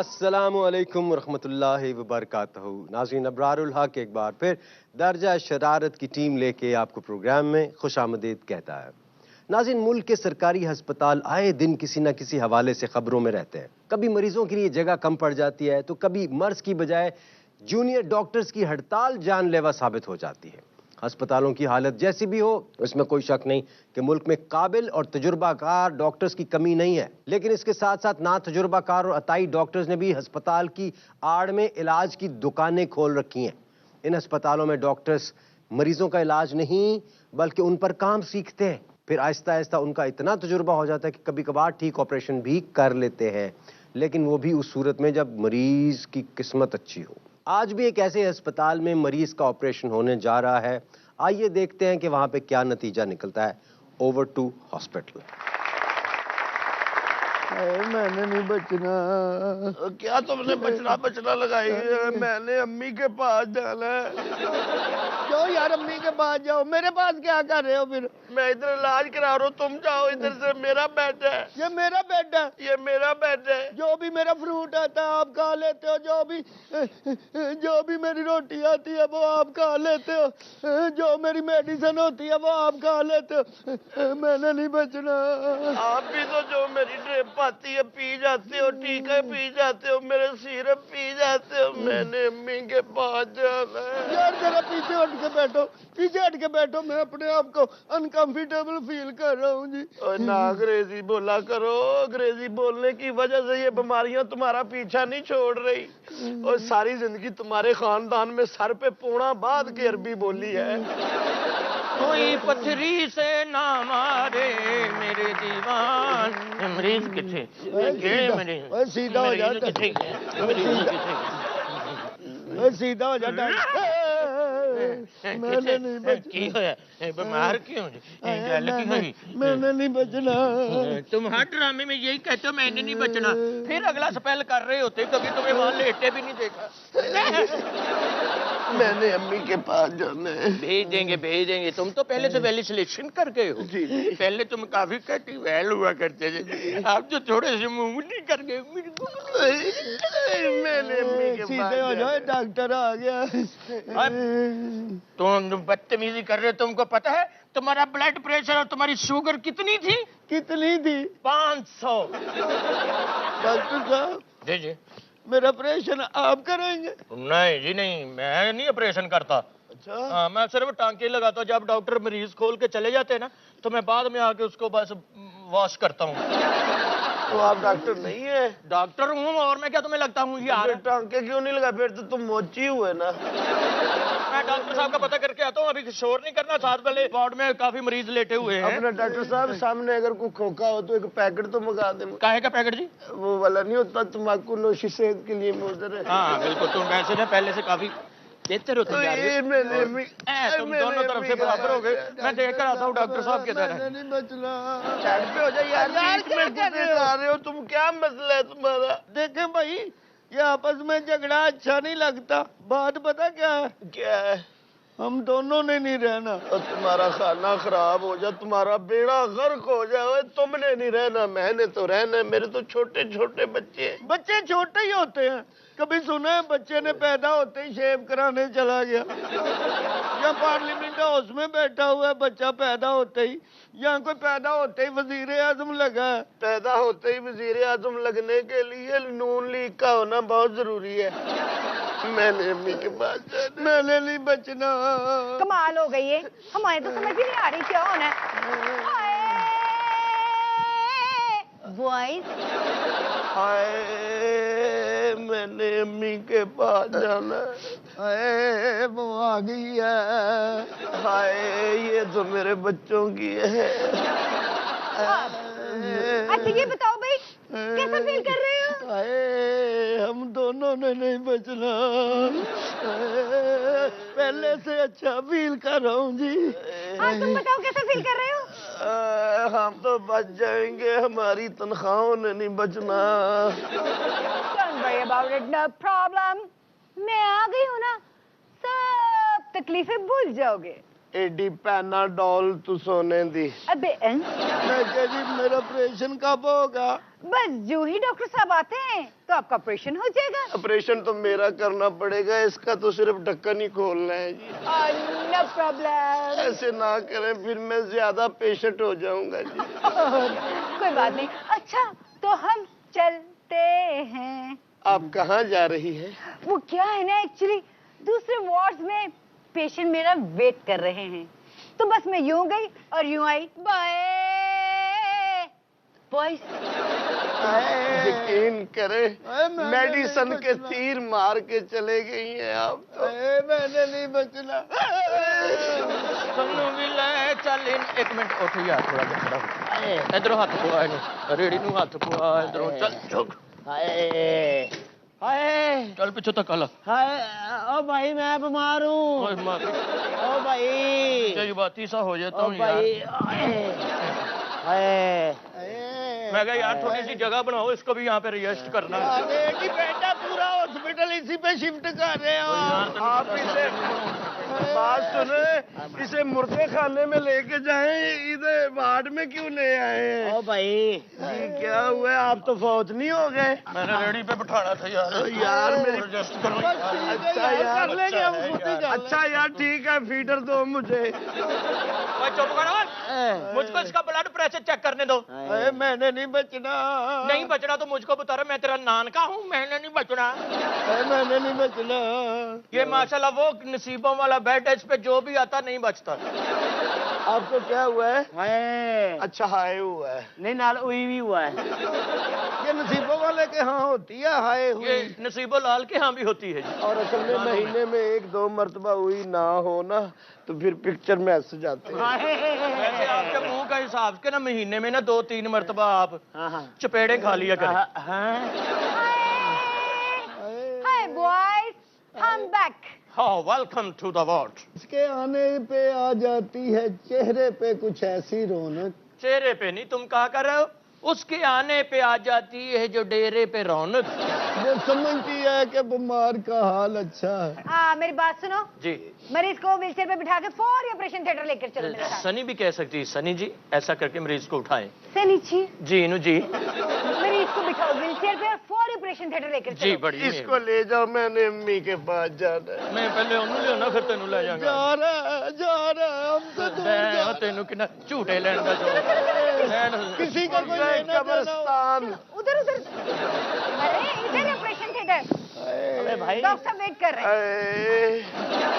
السلام علیکم ورحمۃ اللہ وبرکاتہ. ناظرین ابرار الحق ایک بار پھر درجہ شرارت کی ٹیم لے کے آپ کو پروگرام میں خوش آمدید کہتا ہے. ناظرین, ملک کے سرکاری ہسپتال آئے دن کسی نہ کسی حوالے سے خبروں میں رہتے ہیں. کبھی مریضوں کے لیے جگہ کم پڑ جاتی ہے تو کبھی مرض کی بجائے جونیئر ڈاکٹرز کی ہڑتال جان لیوا ثابت ہو جاتی ہے. ہسپتالوں کی حالت جیسی بھی ہو, اس میں کوئی شک نہیں کہ ملک میں قابل اور تجربہ کار ڈاکٹرز کی کمی نہیں ہے. لیکن اس کے ساتھ ساتھ نا تجربہ کار اور عطائی ڈاکٹرز نے بھی ہسپتال کی آڑ میں علاج کی دکانیں کھول رکھی ہیں. ان ہسپتالوں میں ڈاکٹرز مریضوں کا علاج نہیں بلکہ ان پر کام سیکھتے ہیں. پھر آہستہ آہستہ ان کا اتنا تجربہ ہو جاتا ہے کہ کبھی کبھار ٹھیک آپریشن بھی کر لیتے ہیں, لیکن وہ بھی اس صورت میں جب مریض کی قسمت اچھی ہو. آج بھی ایک ایسے ہسپتال میں مریض کا آپریشن ہونے جا رہا ہے. آئیے دیکھتے ہیں کہ وہاں پہ کیا نتیجہ نکلتا ہے. Over to hospital. میں نے نہیں بچنا. کیا تم نے بچنا لگائی ہے؟ میں نے امی کے پاس جانا ہے. کیوں یار امی کے پاس جاؤ, میرے پاس کیا کر رہے ہو پھر؟ میں ادھر علاج کرا رہا ہوں, تم جاؤ ادھر سے. میرا بیڈ ہے. یہ میرا بیڈ ہے. یہ میرا بیڈ ہے. جو بھی میرا فروٹ آتا ہے آپ کھا لیتے ہو, جو بھی میری روٹی آتی ہے وہ آپ کھا لیتے ہو, جو میری میڈیسن ہوتی ہے وہ آپ کھا لیتے ہو. میں نے نہیں بچنا. آپ بھی تو جو میری ڈرپ آتی ہے پی جاتے ہو, ٹیکے پی جاتے ہو, میرے سیرپ پی جاتے ہو. میں نے امی کے پاس جانا ہے. یار ذرا پیچھے ہٹ کے بیٹھو, پیچھے ہٹ کے بیٹھو. میں اپنے آپ کو انکمفرٹیبل فیل کر رہا ہوں جی. نہ انگریزی بولا کرو. انگریزی بولنے کی وجہ سے یہ بیماریاں تمہارا پیچھا نہیں چھوڑ رہی. اور ساری زندگی تمہارے خاندان میں سر پہ پونا بعد کی عربی بولی ہے. کوئی پتھری سے نہ مارے میرے دیوان. مریض کتنے سیدھا ہو جاتا, سیدھا ہو جاتا. میں نے نہیں بچنا. بیمار کیوں جی؟ میں نے نہیں بچنا. تم ہر ڈرامے میں یہی کہتے ہو میں نے نہیں بچنا, پھر اگلا سپیل کر رہے ہوتے, کبھی تمہیں وہاں لیٹے بھی نہیں دیکھا. میں نے امی کے پاس جانا ہے. بھیج دیں گے. تم تو پہلے سے ویلی سلیکشن کر گئے ہو. پہلے تم کافی کٹی ویل ہوا کرتے تھے, آپ جو تھوڑے سے منہ نہیں کر گئے. میں نے امی کے سیدھے ہو جاؤ, ڈاکٹر آ گیا. تم بدتمیزی کر رہے, تم کو پتا ہے تمہارا بلڈ پریشر اور تمہاری شوگر کتنی تھی؟ کتنی تھی؟ 500. ڈاکٹر صاحب جی میرا آپریشن آپ کریں گے؟ نہیں جی نہیں, میں نہیں آپریشن کرتا. اچھا. ہاں, میں صرف ٹانکے لگاتا ہوں. جب ڈاکٹر مریض کھول کے چلے جاتے ہیں نا تو میں بعد میں آ کے اس کو بس واش کرتا ہوں. تو آپ ڈاکٹر نہیں ہیں؟ ڈاکٹر ہوں, اور میں کیا تمہیں لگتا ہوں یار؟ ٹانکے کیوں نہیں لگا؟ پھر تو تم موچی ہوئے نا. میں ڈاکٹر صاحب کا پتہ کر کے آتا ہوں, ابھی شور نہیں کرنا. ساتھ والے وارڈ میں کافی مریض لیٹے ہوئے ہیں. اپنا ڈاکٹر صاحب سامنے اگر کوئی کھوکا ہو تو ایک پیکٹ تو منگا دیں. کاہے کا پیکٹ جی؟ وہ والا نہیں ہوتا تمباکو نوشی صحت کے لیے مضر ہے. ہاں بالکل, تم ویسے نا پہلے سے کافی بہتر ہوتے جا رہے ہو. تم دونوں طرف سے برابر ہو گئے. میں دیکھ کر آتا ہوں ڈاکٹر صاحب کے میں نے نہیں بچنا. سائڈ پہ ہو جائے یار. کیا کر رہے ہو تم؟ کیا مسئلہ ہے تمہارا؟ دیکھیں بھائی, یہ آپس میں جھگڑا اچھا نہیں لگتا. بات پتا کیا ہے؟ کیا ہے؟ ہم دونوں نے نہیں رہنا. اور تمہارا کھانا خراب ہو جائے, تمہارا بیڑا غرق ہو جائے, تم نے نہیں رہنا, میں نے تو رہنا. میرے تو چھوٹے چھوٹے بچے ہیں. بچے چھوٹے ہی ہوتے ہیں. کبھی سنا ہے بچے نے پیدا ہوتے ہی شیو کرانے چلا گیا؟ یا پارلیمنٹ ہاؤس میں بیٹھا ہوا ہے بچہ پیدا ہوتے ہی, یا کوئی پیدا ہوتے ہی وزیر اعظم لگا ہے. پیدا ہوتے ہی وزیر اعظم لگنے کے لیے نون لیگ کا ہونا بہت ضروری ہے. میں نے امی کے پاس جانا. میں نے نہیں بچنا. کمال ہو گئی ہے, ہمارے تو سمجھ ہی نہیں آ رہی کیا ہونا ہے. وائس ہائے, میں نے امی کے پاس جانا. اے وہ آ گئی ہے. ہائے, یہ تو میرے بچوں کی ہے. اچھا یہ بتاؤ بھائی کیسا فیل کر رہے ہو؟ اے ہم دونوں نے نہیں بچنا. پہلے سے اچھا فیل کر رہا ہوں جی. ہاں تم بتاؤ کیسا فیل کر رہے ہو؟ ہم تو بچ جائیں گے, ہماری تنخواہوں نے نہیں بچنا. Don't worry about it, no problem. میں آ گئی ہوں نا, سب تکلیفیں بھول جاؤ گے. एडी पैनाडोल तू सोने दी। अबे मैं कह जी मेरा ऑपरेशन कब होगा? बस जो ही डॉक्टर साहब आते हैं तो आपका ऑपरेशन हो जाएगा। ऑपरेशन तो मेरा करना पड़ेगा, इसका तो सिर्फ ढक्कन ही खोलना है जी। No problem. ऐसे ना करें, फिर मैं ज्यादा पेशेंट हो जाऊंगा जी। कोई बात नहीं। अच्छा तो हम चलते हैं। आप कहाँ जा रही है? वो क्या है ना, एक्चुअली दूसरे वार्ड में पेशेंट मेरा वेट कर रहे हैं, तो बस मैं यूं गई और यूं आई। Bye boys. यकीन करे, मैं- मेडिसन के मैं- तीर मार के चले गई हैं आप तो। मैंने नहीं बचना। ਸਾਨੂੰ ਵੀ ਲੈ ਚੱਲ ਇੱਕ ਮਿੰਟ ਉੱਠ ਯਾਰ, ਥੋੜਾ ਜਿਹਾ ਖੜਾ ਹੋ। ਇਧਰੋਂ ਹੱਥ ਪਵਾ ਇਹਨੂੰ, ਰੇੜੀ ਨੂੰ ਹੱਥ ਪਵਾ ਇਧਰੋਂ। ਚੱਲ ਚੁੱਕ। हाय हाय ਚੱਲ ਪਿੱਛੋਂ ਤੱਕ ਲਾ। हाय, ओ भाई मैं बीमार हूँ। ਓਏ ਮਾਰ ओ भाई, जज्बाती सा हो जाता ओ हूँ यार। भाई, हाय। मैं कहा यार थोड़ी सी जगह बनाओ, इसको भी यहाँ पे रेस्ट करना है। अरे कि बेटा पूरा हॉस्पिटल इसी पे शिफ्ट कर रहे हो। आप इसे बात सुने, इसे मुर्दे खाने में लेके जाएं, इधर वार्ड में क्यों ले आए हैं? ओ भाई जी क्या हुआ, आप तो फौत नहीं हो गए? मैंने रेडी पे बिठाना था यार। यार मेरी एडजस्ट करो। अच्छा यार, कर लेंगे हम खुद ही कर अच्छा यार ठीक है, फीडर दो मुझे। ओए चुप करो, मुझको इसका ब्लड प्रेशर चेक करने दो। अरे मैंने नहीं बचना। नहीं बचना तो मुझको बता रहा, मैं तेरा नान का हूँ, मैंने नहीं बचना। अरे मैंने नहीं बचना। ये माशाल्लाह वो नसीबों वाला बेड है, इस पे जो भी आता नहीं बचता। आपको क्या हुआ है? हाय अच्छा हाय हुआ है। नहीं नाल हुई भी हुआ है। ये नसीबों वाले के यहाँ होती है हाय ये हुई। नसीबो लाल के यहाँ भी होती है जी। और असल में महीने में 1-2 मर्तबा हुई ना हो ना, तो फिर पिक्चर में हंस जाते हैं। वैसे आपके मुंह का हिसाब के ना महीने में ना 2-3 मरतबा आप चपेड़े खा लिया करें। हाय बॉयज, आई एम बैक। हाँ, वेलकम टू द वार्ड। इसके आने पे आ जाती है चेहरे पे कुछ ऐसी रौनक। चेहरे पे नहीं, तुम कहा कर रहे हो? उसके आने पे आ जाती है जो डेरे पे रौनक। वो समझती है कि बीमार का हाल अच्छा है। मेरी बात सुनो, जी मरीज को व्हीलचेयर पे बिठा के फौरी ऑपरेशन थिएटर लेकर चलो मेरे साथ। सनी भी कह सकती है, सनी जी ऐसा करके मरीज को उठाएं। सनी जी, जी नु जी। मरीज को बिठाओ व्हीलचेयर पे और फौरी ऑपरेशन थिएटर लेकर जी चलो। बड़ी इसको ले जाओ, मैंने अम्मी के पास जाना है। मैं पहले उन्होंने लिया ना, फिर तेनू ले जाऊंगा। जा रहा है हमसे दूर जा रहा। तेनू कितना झूठे लेने का जो किसी का कोई लेना देना कब्रिस्तान। उधर उधर, अरे इधर ऑपरेशन थिएटर। अरे भाई डॉक्टर साहब वेट कर रहे हैं।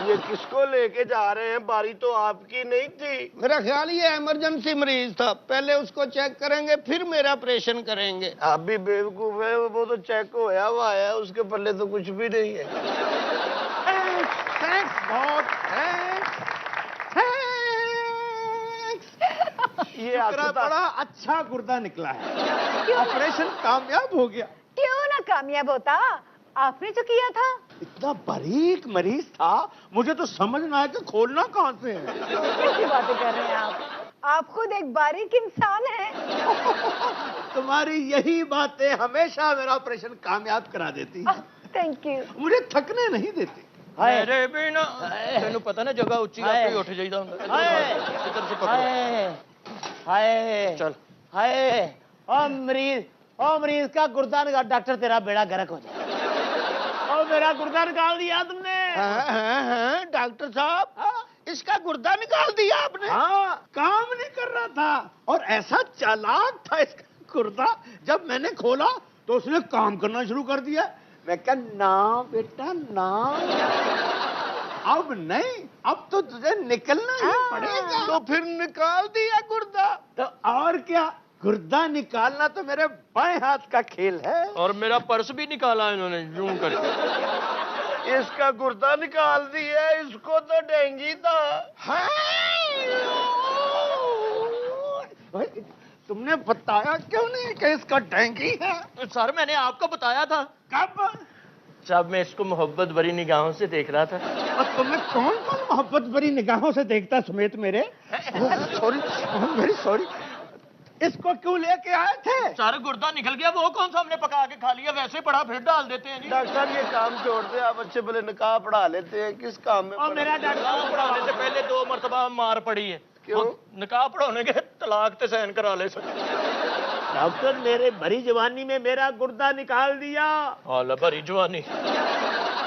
ये किसको लेके जा रहे हैं? बारी तो आपकी नहीं थी। मेरा ख्याल ये इमरजेंसी मरीज था, पहले उसको चेक करेंगे फिर मेरा ऑपरेशन करेंगे। आप भी बेवकूफ है, वो तो चेक होया हुआ है, उसके पल्ले तो कुछ भी नहीं है। थैंक्स बहुत, ये आपका बड़ा अच्छा गुर्दा निकला है। क्यों ना- ऑपरेशन कामयाब हो गया। क्यों ना कामयाब होता, आपने जो किया था। इतना बारीक मरीज था, मुझे तो समझ ना आया कि खोलना कहाँ से है। कैसी बातें कर रहे हैं आप खुद एक बारीक इंसान है। तुम्हारी यही बातें हमेशा मेरा ऑपरेशन कामयाब करा देती। Thank you. मुझे थकने नहीं देती। मेरे बिना तेनू पता ना, जगह ऊंची आपे उठ जाइदा हुंदा। इधर से पकड़ो। हाय चल हाय, ओ मरीज का गुर्दा निकाल, डॉक्टर तेरा बेड़ा गर्क हो जाए। ओ मेरा गुर्दा निकाल दिया तुमने। डॉक्टर साहब, इसका गुर्दा निकाल दिया आपने? हाँ, काम नहीं कर रहा था और ऐसा चालाक था इसका गुर्दा, जब मैंने खोला तो उसने काम करना शुरू कर दिया। मैं कहा ना बेटा ना, अब नहीं, अब तो तुझे निकलना ही पड़ेगा। तो फिर निकाल दिया गुर्दा। तो और क्या, गुर्दा निकालना तो मेरे बाएं हाथ का खेल है। और मेरा पर्स भी निकाला इन्होंने यूं करके। इसका गुर्दा निकाल दिया, इसको तो डेंगी था। तुमने बताया क्यों नहीं कि इसका डेंगी है? सर मैंने आपको बताया था कब? जब मैं इसको मोहब्बत भरी निगाहों से देख रहा था। और तुम्हें कौन कौन मोहब्बत भरी निगाहों से देखता समेत मेरे? Sorry, very sorry. इसको क्यों लेके आए थे? सर गुर्दा निकल गया, वो कौन सा हमने पका के खा लिया, वैसे पड़ा फिर डाल देते हैं जी। डॉक्टर साहब ये काम छोड़ दे, आप अच्छे भले निकाह पढ़ा लेते हैं, किस काम में और मेरा डॉक्टर पढ़ाने से पहले दफा मार पड़ी है। क्यों? निकाह पढ़ाने के तलाक ते सहन करा ले सर। डॉक्टर मेरे भरी जवानी में मेरा गुर्दा निकाल दिया। हाल भरी जवानी।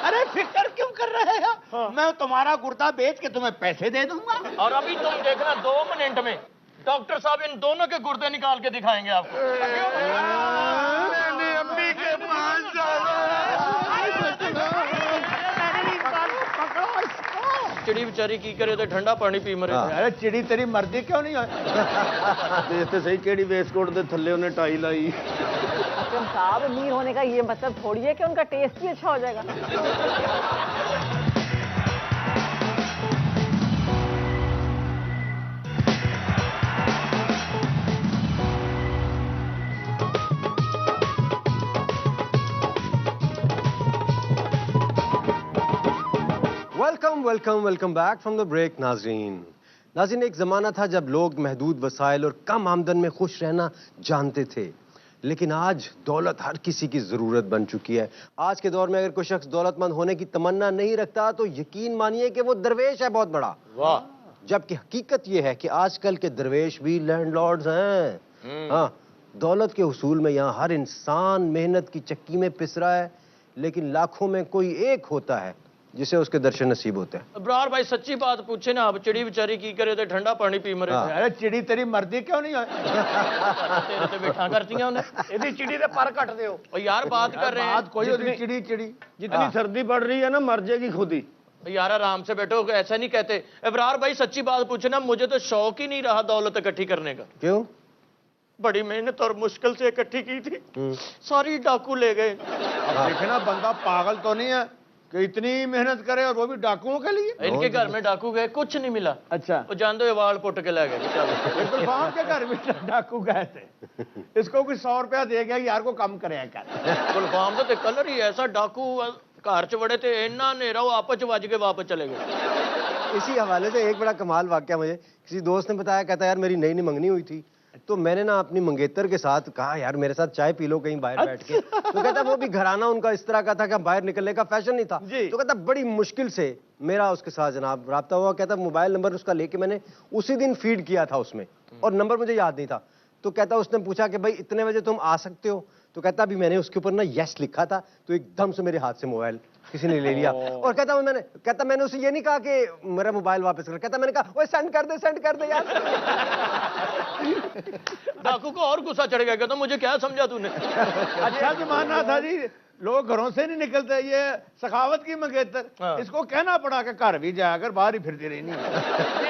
अरे फिक्र क्यों कर रहे हो? मैं तुम्हारा गुर्दा बेच के तुम्हें पैसे दे दूंगा। और अभी तुम देखना 2 मिनट में डॉक्टर साहब इन दोनों के गुर्दे निकाल के दिखाएंगे आपको। मैंने अम्मी के पास जाना है। चिड़ी बेचारी की करे तो ठंडा पानी पी मरे। अरे चिड़ी तेरी मर्जी क्यों नहीं है? देख तो सही केड़ी वेस्टकोट दे थल्ले उन्हें टाई लाई। अकरम साहब, अमीर होने का ये मतलब थोड़ी है कि उनका टेस्ट ही अच्छा हो जाएगा। Welcome back from the break. नाज़रीन, एक ज़माना था जब लोग महदूद वसाइल और कम आमदन में खुश रहना जानते थे, लेकिन आज दौलत हर किसी की ज़रूरत बन चुकी है। आज के दौर में अगर कोई शख्स दौलतमंद होने की तमन्ना नहीं रखता तो यकीन मानिए कि वो दरवेश है बहुत बड़ा। वाह। जबकि हकीकत ये है कि आजकल के दरवेश भी लैंडलॉर्ड्स हैं। हाँ, दौलत के हुसूल में यहाँ हर इंसान मेहनत की चक्की में पिस रहा है, लेकिन लाखों में कोई एक होता है जिसे उसके दर्शन नसीब होते हैं। अब्रार भाई सच्ची बात पूछे ना, आप चिड़ी बेचारी की करे तो ठंडा पानी पी मरे। अरे चिड़ी तेरी मर्जी क्यों नहीं है? तेरे ते बैठा करती हैं उन्हें। इहदी चिड़ी दे पर कट दियो। और यार बात कर रहे हैं, बात कोई होती चिड़ी चिड़ी। जितनी सर्दी पड़ रही है ना, मर जाएगी खुद ही। यार आराम से बैठो, ऐसा नहीं कहते। अब्रार भाई सच्ची बात पूछे ना, मुझे तो शौक ही नहीं रहा दौलत इकट्ठी करने का। क्यों? बड़ी मेहनत और मुश्किल से इकट्ठी की थी, सारी डाकू ले गए। अब देखना बंदा पागल तो नहीं है कि इतनी मेहनत करे और वो भी डाकुओं के लिए। इनके घर में डाकू गए, कुछ नहीं मिला। अच्छा, वो जान दो, ये वाल पुट के ले गए। गुलफाम के घर में डाकू गए थे, इसको कोई 100 रुपया दे गया यार को कम करे कर। गुलफाम तो कलर ही ऐसा, डाकू घर च बड़े थे, इन्ना नेरा वो आपस च वज के वापस चले गए। इसी हवाले से एक बड़ा कमाल वाकया मुझे किसी दोस्त ने बताया। कहता यार मेरी नई मंगनी हुई थी, तो मैंने ना अपनी मंगेतर के साथ कहा यार मेरे साथ चाय पी लो कहीं बाहर बैठ के। तो कहता वो भी घराना उनका इस तरह का था कि बाहर निकलने का फैशन नहीं था। तो कहता बड़ी मुश्किल से मेरा उसके साथ जनाब राब्ता हुआ। कहता मोबाइल नंबर उसका लेके मैंने उसी दिन फीड किया था उसमें, और नंबर मुझे याद नहीं था। तो कहता उसने पूछा कि भाई इतने बजे तुम आ सकते हो? तो कहता अभी मैंने उसके ऊपर ना यस लिखा था, तो एकदम से मेरे हाथ से मोबाइल किसी ने ले लिया। और कहता मैंने उसे ये नहीं कहा कि मेरा मोबाइल वापस कर। कहता मैंने कहा ओए सेंड कर दे यार। डाकू को और गुस्सा चढ़ गया, कहता मुझे क्या समझा तूने। अच्छा जमाना था जी, लोग घरों से नहीं निकलते, ये सखावत की मंगेतर। इसको कहना पड़ा कि घर भी जाकर बाहर ही फिरती रहनी है।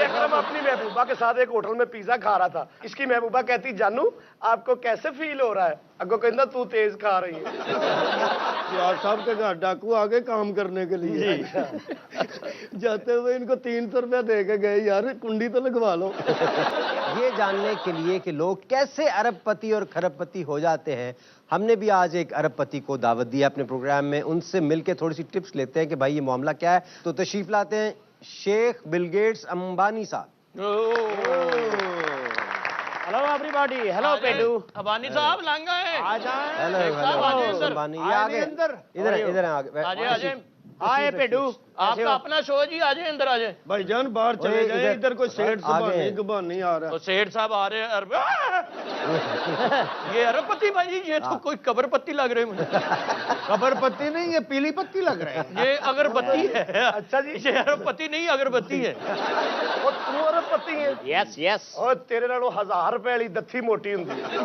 अकरम अपनी महबूबा के साथ एक होटल में पिज्जा खा रहा था। इसकी महबूबा कहती जानू आपको कैसे फील हो रहा है? अगो कहता तू तेज खा रही है। यार साहब के घर डाकू आगे काम करने के लिए जाते हुए इनको 300 रुपया दे के गए। यार कुंडी तो लगवा लो। ये जानने के लिए कि लोग कैसे अरबपति और खरबपति हो जाते हैं, हमने भी आज एक अरबपति को दावत दी अपने प्रोग्राम में। उनसे मिलकर थोड़ी सी टिप्स लेते हैं कि भाई ये मामला क्या है। तो तशरीफ लाते हैं शेख बिल गेट्स अंबानी साहब। Hello everybody. हेलो पेडू। अंबानी साहब लांगा है। आ जाए। हेलो अंबानी, ये आगे इधर आगे आजे आए पेडू। आपका अपना शो है जी, आजे अंदर आजे। भाईजान बाहर चले जाए, इधर कोई सेठ ज़बान नहीं आ रहा। तो सेठ साहब आ रहे हैं। ये अरबपति भाई जी, ये तो कोई कब्रपत्ती लग रहे हैं मुझे। खबरपत्ती नहीं, ये पीली पत्ती लग रही है। ये अगरबत्ती है। अच्छा जी। ये अरबपति नहीं अगरबत्ती है। और तू अरबपति है? Yes yes. और तेरे नालों 1000 रुपए वाली दत्थी मोटी हुंदी है। तू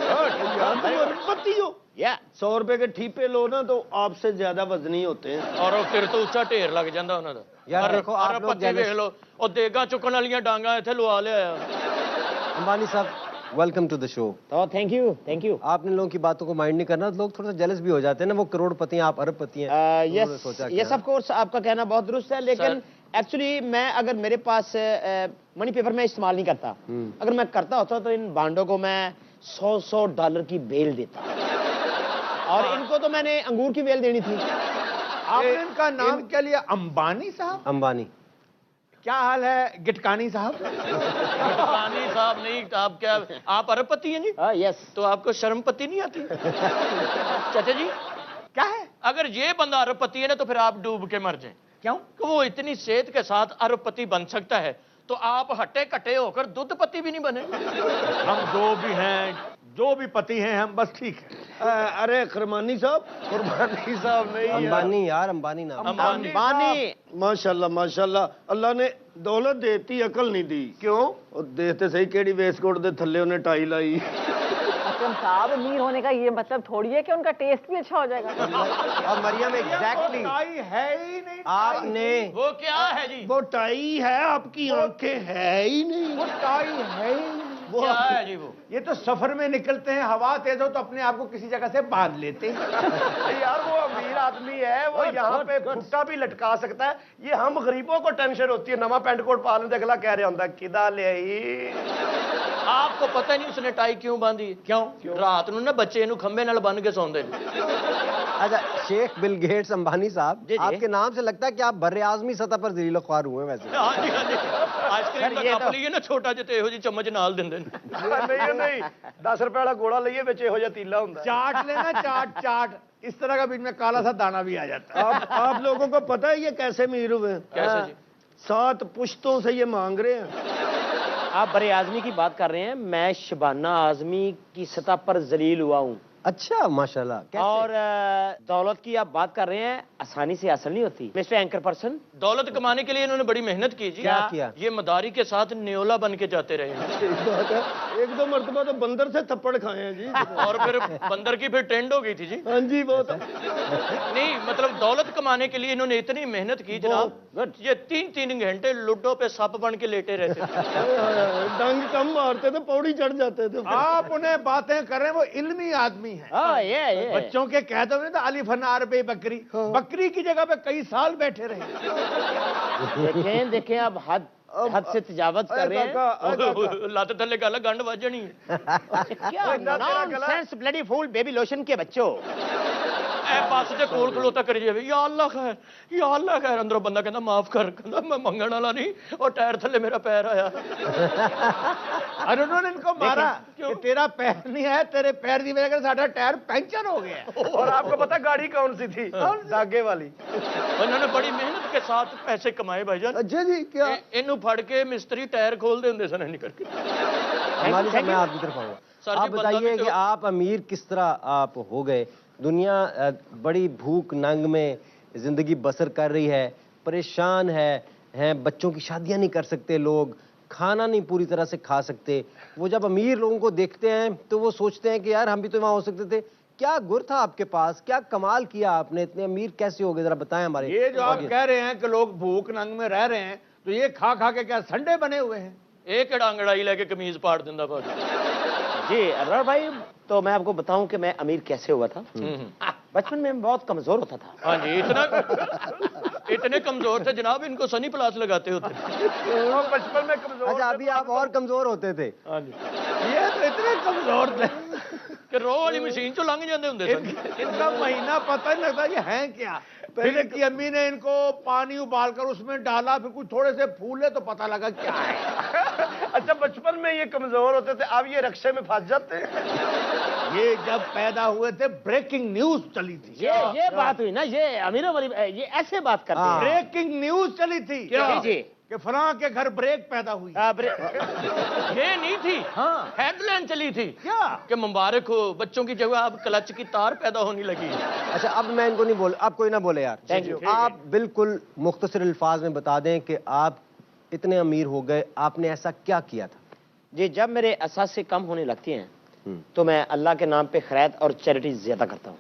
अरबपति हो? 100 रुपए के ठीपे लो ना तो आपसे ज्यादा वजनी होते हैं। और फिर तो उच्चा ढेर लग जाता उन्हां दा। यार देखो आप लोग अरबपति देख लो, और देगा चुकन वाली डांगा इत्थे लवा लिया। अंबानी साहब welcome to the show. Thank you. आपने लोगों की बातों को माइंड नहीं करना, तो लोग थोड़ा सा जेलस भी हो जाते हैं ना, वो करोड़पति हैं आप अरबपति हैं। यस ऑफ कोर्स, आपका कहना बहुत दुरुस्त है, लेकिन एक्चुअली मैं अगर मेरे पास मनी पेपर में इस्तेमाल नहीं करता, अगर मैं करता होता तो इन बांडों को मैं $100 की बेल देता, और इनको तो मैंने अंगूर की बेल देनी थी। आपने इनका नाम क्या लिया? अंबानी साहब। अंबानी। क्या हाल है गिटकानी साहब? गिटकानी साहब नहीं, आप क्या, आप अरबपति हैं जी? यस। तो आपको शर्मपति नहीं आती? चाचा जी क्या है? अगर ये बंदा अरबपति है ना, तो फिर आप डूब के मर जाएं। क्यों? कि वो इतनी सेहत के साथ अरबपति बन सकता है, तो आप हट्टे कट्टे होकर दूध पत्ती भी नहीं बने। हम जो भी हैं, जो भी पति हैं, हम बस ठीक है। अरे खरमानी साहब, कुर्बानी साहब नहीं यार। अंबानी यार, अंबानी नाम। अंबानी। माशाल्लाह माशाल्लाह, अल्लाह ने दौलत देती, अकल नहीं दी। क्यों? और देखते सही केड़ी वेस्टकोट दे थल्ले उन्हें टाई लाई। अकरम साहब, अमीर होने का ये मतलब थोड़ी है कि उनका टेस्ट भी अच्छा हो जाएगा। और मरियम एग्जैक्टली टाई है ही नहीं। आपने वो क्या है जी? वो टाई है, आपकी आंखें है ही नहीं। वो टाई है ही नहीं। वो क्या है जी? वो ये तो सफर में निकलते हैं, हवा तेज हो तो अपने आप को किसी जगह से बांध लेते हैं। यार वो अमीर आदमी है, वो यहाँ पे भुट्टा भी लटका सकता है। ये हम गरीबों को टेंशन होती है, नवा पेंट कोट पा लेते, अगला कह रहा होता है किदा ले आई। आपको पता नहीं उसने टाई क्यों बांधी? क्यों? रात ਨੂੰ ਨਾ ਬੱਚੇ ਇਹਨੂੰ ਖੰਭੇ ਨਾਲ ਬੰਨ ਕੇ ਸੌਂਦੇ ਨੇ। अच्छा, शेख बिल गेट्स अंबानी साहब, जी, जी। आपके नाम से लगता है कि आप बर्रे आज़मी सतह पर ज़लील ख्वार हुए हैं वैसे। हाँ जी, हाँ जी। आइसक्रीम का कप लिए ना छोटा जिहा, ਇਹੋ ਜਿਹੀ ਚਮਚ ਨਾਲ ਦਿੰਦੇ ਨੇ। नहीं नहीं, 10 रुपए वाला गोला लइए, बिच इहो जिहा तीला हुंदा है। चाट लेना, चाट चाट, इस तरह का बीच में काला सा दाना भी आ जाता है। आप लोगों को पता है ये कैसे अमीर हुए हैं? कैसे जी? 7 पुश्तों से ये मांग रहे हैं। आप बड़े आजमी की बात कर रहे हैं, मैं शबाना आजमी की सतह पर जलील हुआ हूँ। अच्छा माशाल्लाह। कैसे? और दौलत की आप बात कर रहे हैं, आसानी से हासिल नहीं होती मिस्टर एंकर पर्सन। दौलत कमाने के लिए इन्होंने बड़ी मेहनत की जी। क्या किया? ये मदारी के साथ न्योला बन के जाते रहे सही बात है, 1-2 मरतबा तो बंदर से थप्पड़ खाए हैं जी। और फिर बंदर की फिर ट्रेंड हो गई थी जी। हाँ जी, बहुत। नहीं मतलब दौलत कमाने के लिए इन्होंने इतनी मेहनत की जनाब, ये 3-3 घंटे लूडो पे सप बन के लेटे रहते थे। डंग कम मारते थे, पौड़ी चढ़ जाते थे। आप उन्हें बातें कर रहे हैं, वो इल्मी आदमी है। हाँ ये बच्चों के कह दो ना, तो अलिफ अनार बे बकरी, बकरी की जगह पे कई साल बैठे रहे। देखें देखें, अब हद से तजावत कर रहे हैं। ਲੱਤ ਥੱਲੇ ਗੱਲ ਗੰਢ ਵੱਜ ਜਾਣੀ ਹੈ। क्या nonsense bloody fool baby lotion के बच्चों। ਐ ਬੱਸ ਦੇ ਕੋਲ ਖਲੋਤਾ ਕਰੀ ਜਾਵੇ, ਯਾ ਅੱਲਾ ਖੈਰ, ਯਾ ਅੱਲਾ ਖੈਰ। ਅੰਦਰੋਂ ਬੰਦਾ ਕਹਿੰਦਾ ਮਾਫ ਕਰ, ਕਹਿੰਦਾ ਮੈਂ ਮੰਗਣ ਵਾਲਾ ਨਹੀਂ, ਉਹ ਟਾਇਰ ਥੱਲੇ ਮੇਰਾ ਪੈਰ ਆਇਆ। और उन्होंने इनको मारा कि तेरा पैर नहीं है, तेरे पैर की वजह से साडा टायर पंचर हो गया। और आपको पता गाड़ी कौन सी थी? धागे वाली। उन्होंने बड़ी मेहनत के साथ पैसे कमाए भाईजान। अच्छा जी, क्या? ਇਹਨੂੰ ਫੜ ਕੇ ਮਿਸਤਰੀ टायर खोलते ਹੁੰਦੇ सन निकल के। हमारे साहब, मैं आपकी तरफ आऊंगा। सर जी, आप बंदा बताइए भी तो- कि आप अमीर किस तरह आप हो गए? दुनिया बड़ी भूख नंग में जिंदगी बसर कर रही है, परेशान हैं, बच्चों की शादियां नहीं कर सकते लोग, खाना नहीं पूरी तरह से खा सकते। वो जब अमीर लोगों को देखते हैं तो वो सोचते हैं कि यार हम भी तो वहां हो सकते थे। क्या गुर था आपके पास? क्या कमाल किया आपने? इतने अमीर कैसे हो गए? जरा बताएं हमारे। ये जो आप कह रहे हैं कि लोग भूख नंग में रह रहे हैं, तो ये खा खा के क्या संडे बने हुए हैं? ਇਹ ਕਿਹੜਾ ਅੰਗੜਾਈ ਲੈ ਕੇ ਕਮੀਜ਼ ਪਾੜ ਦਿੰਦਾ ਭਾਜੀ। जी अरवर भाई, तो मैं आपको बताऊं कि मैं अमीर कैसे हुआ था। बचपन में मैं बहुत कमजोर होता था। हाँ जी, इतने कमजोर थे जनाब, इनको सनी प्लास लगाते होते। वो बचपन में कमजोर अच्छा, थे, अभी आप और कमजोर होते थे। हाँ जी, ये तो इतने कमजोर थे कि रो वाली मशीन चो लंघ जाते होंगे सन। इनका महीना पता नहीं लगता ये हैं क्या। पहले की अम्मी ने इनको पानी उबाल कर उसमें डाला, फिर कुछ थोड़े से फूले तो पता लगा क्या है। अच्छा, बचपन में ये कमजोर होते थे, अब ये रक्शे में फंस जाते हैं। ये जब पैदा हुए थे ब्रेकिंग न्यूज चली थी। ये बात हुई ना, ये अमीरों वाली, ये ऐसे बात करते हैं। ब्रेकिंग न्यूज चली थी जी जी कि फलां के घर ब्रेक पैदा हुई। ये नहीं थी, हाँ। हेडलाइन चली थी क्या? कि मुबारक हो, बच्चों की जगह अब क्लच की तार पैदा होने लगी। अच्छा, अब मैं इनको नहीं बोल, आप कोई ना बोले यार। Thank you. आप बिल्कुल मुख्तसर अल्फाज में बता दें कि आप इतने अमीर हो गए, आपने ऐसा क्या किया था? जी, जब मेरे असासे कम होने लगती हैं तो मैं अल्लाह के नाम पे खैरात और चैरिटी ज्यादा करता हूँ।